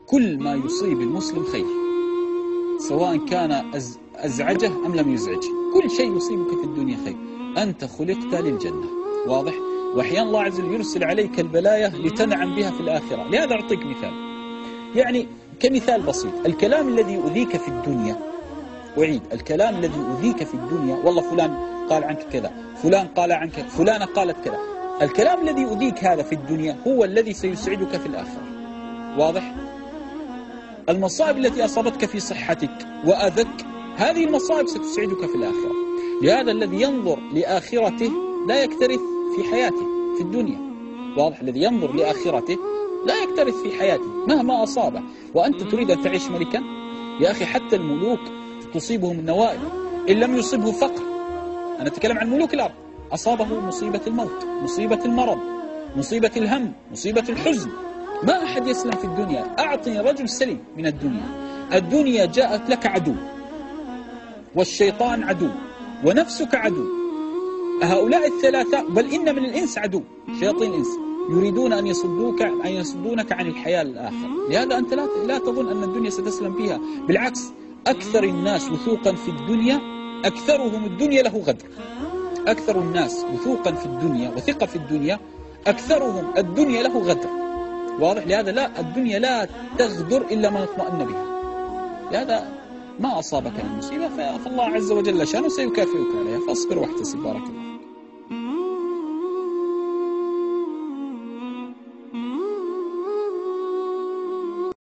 كل ما يصيب المسلم خير، سواء كان أزعجه أم لم يزعجه، كل شيء يصيبك في الدنيا خير. أنت خلقت للجنة، واضح؟ وأحيانا الله عز وجل يرسل عليك البلايا لتنعم بها في الآخرة. لهذا أعطيك مثال، يعني كمثال بسيط، الكلام الذي يؤذيك في الدنيا، أعيد، الكلام الذي يؤذيك في الدنيا، والله فلان قال عنك كذا، فلان قال عنك، فلانة قالت كذا، الكلام الذي يؤذيك هذا في الدنيا هو الذي سيسعدك في الآخرة، واضح؟ المصائب التي أصابتك في صحتك وأذك، هذه المصائب ستسعدك في الآخرة. لهذا الذي ينظر لآخرته لا يكترث في حياته في الدنيا، واضح؟ الذي ينظر لآخرته لا يكترث في حياته مهما أصابه. وأنت تريد أن تعيش ملكا؟ يا أخي حتى الملوك تصيبهم النوائب، إن لم يصبه فقر، أنا أتكلم عن ملوك الأرض، أصابه مصيبة الموت، مصيبة المرض، مصيبة الهم، مصيبة الحزن. ما أحد يسلم في الدنيا. أعطني رجل سليم من الدنيا. الدنيا جاءت لك عدو، والشيطان عدو، ونفسك عدو. هؤلاء الثلاثة، بل إن من الإنس عدو، شياطين الإنس يريدون أن يصدونك عن الحياة الآخرة. لهذا أنت لا تظن أن الدنيا ستسلم فيها، بالعكس، أكثر الناس وثوقا في الدنيا أكثرهم الدنيا له غدر. أكثر الناس وثوقا في الدنيا وثقة في الدنيا أكثرهم الدنيا له غدر، واضح؟ لهذا لا، الدنيا لا تغدر إلا من اطمأن بها. لهذا ما أصابك من مصيبة فالله عز وجل شأنه سيكافئك عليها، فاصبر واحتسب. بارك الله.